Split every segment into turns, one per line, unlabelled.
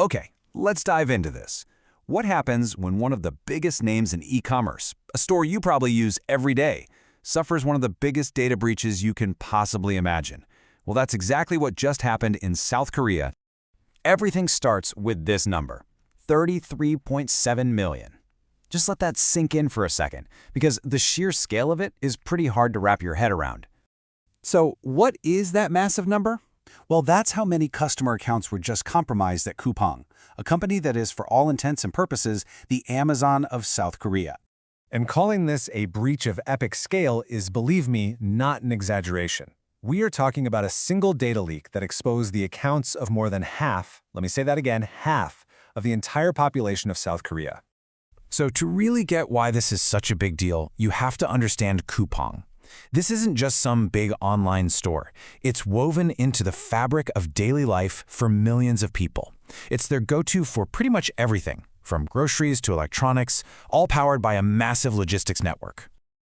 Okay, let's dive into this. What happens when one of the biggest names in e-commerce, a store you probably use every day, suffers one of the biggest data breaches you can possibly imagine? Well, that's exactly what just happened in South Korea. Everything starts with this number, 33.7 million. Just let that sink in for a second, because the sheer scale of it is pretty hard to wrap your head around.
So what is that massive number? Well, that's how many customer accounts were just compromised at Coupang, a company that is, for all intents and purposes, the Amazon of South Korea.
And calling this a breach of epic scale is, believe me, not an exaggeration. We are talking about a single data leak that exposed the accounts of more than half, let me say that again, half, of the entire population of South Korea.
So to really get why this is such a big deal, you have to understand Coupang. This isn't just some big online store. It's woven into the fabric of daily life for millions of people. It's their go-to for pretty much everything, from groceries to electronics, all powered by a massive logistics network.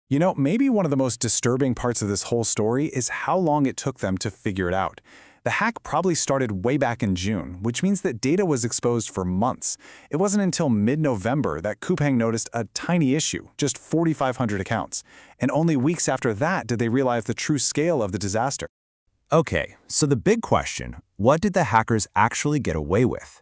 You know, maybe one of the most disturbing parts of this whole story is how long it took them to figure it out. The hack probably started way back in June, which means that data was exposed for months. It wasn't until mid-November that Coupang noticed a tiny issue, just 4,500 accounts. And only weeks after that did they realize the true scale of the disaster.
Okay, so the big question, what did the hackers actually get away with?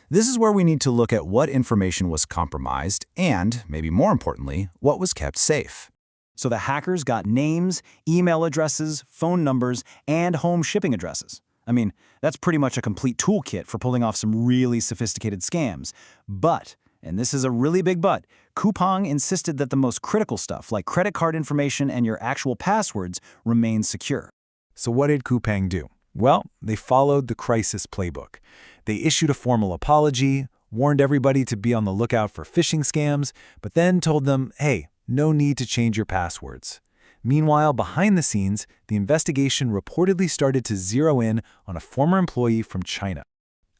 This is where we need to look at what information was compromised and, maybe more importantly, what was kept safe.
So the hackers got names, email addresses, phone numbers, and home shipping addresses. I mean, that's pretty much a complete toolkit for pulling off some really sophisticated scams. But, and this is a really big but, Coupang insisted that the most critical stuff, like credit card information and your actual passwords, remain secure.
So what did Coupang do? Well, they followed the crisis playbook. They issued a formal apology, warned everybody to be on the lookout for phishing scams, but then told them, hey, no need to change your passwords. Meanwhile, behind the scenes, the investigation reportedly started to zero in on a former employee from China.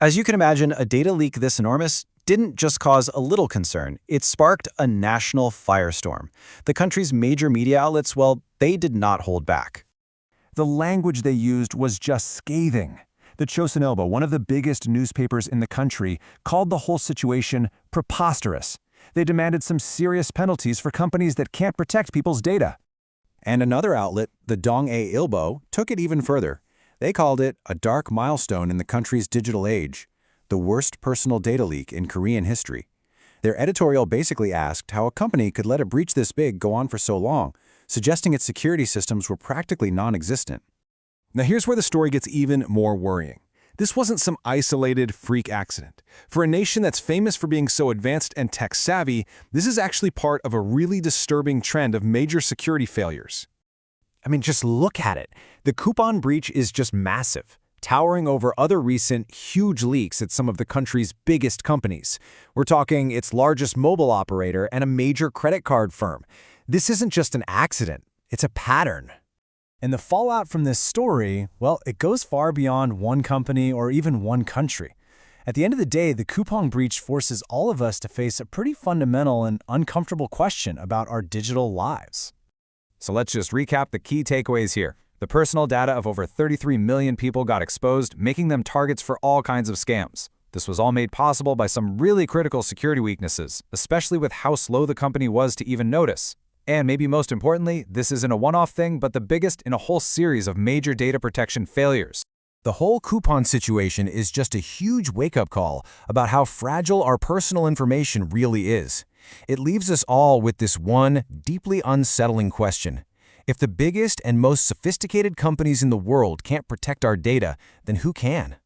As you can imagine, a data leak this enormous didn't just cause a little concern. It sparked a national firestorm. The country's major media outlets, well, they did not hold back.
The language they used was just scathing. The Chosun Ilbo, one of the biggest newspapers in the country, called the whole situation preposterous. They demanded some serious penalties for companies that can't protect people's data.
And another outlet, the Dong-A Ilbo, took it even further. They called it a dark milestone in the country's digital age, the worst personal data leak in Korean history. Their editorial basically asked how a company could let a breach this big go on for so long, suggesting its security systems were practically non-existent.
Now here's where the story gets even more worrying. This wasn't some isolated freak accident. For a nation that's famous for being so advanced and tech-savvy, this is actually part of a really disturbing trend of major security failures.
I mean, just look at it. The Coupang breach is just massive, towering over other recent huge leaks at some of the country's biggest companies. We're talking its largest mobile operator and a major credit card firm. This isn't just an accident, it's a pattern.
And the fallout from this story, well, it goes far beyond one company or even one country. At the end of the day, the Coupang breach forces all of us to face a pretty fundamental and uncomfortable question about our digital lives.
So let's just recap the key takeaways here. The personal data of over 33 million people got exposed, making them targets for all kinds of scams. This was all made possible by some really critical security weaknesses, especially with how slow the company was to even notice. And maybe most importantly, this isn't a one-off thing, but the biggest in a whole series of major data protection failures.
The whole Coupang situation is just a huge wake-up call about how fragile our personal information really is. It leaves us all with this one deeply unsettling question. If the biggest and most sophisticated companies in the world can't protect our data, then who can?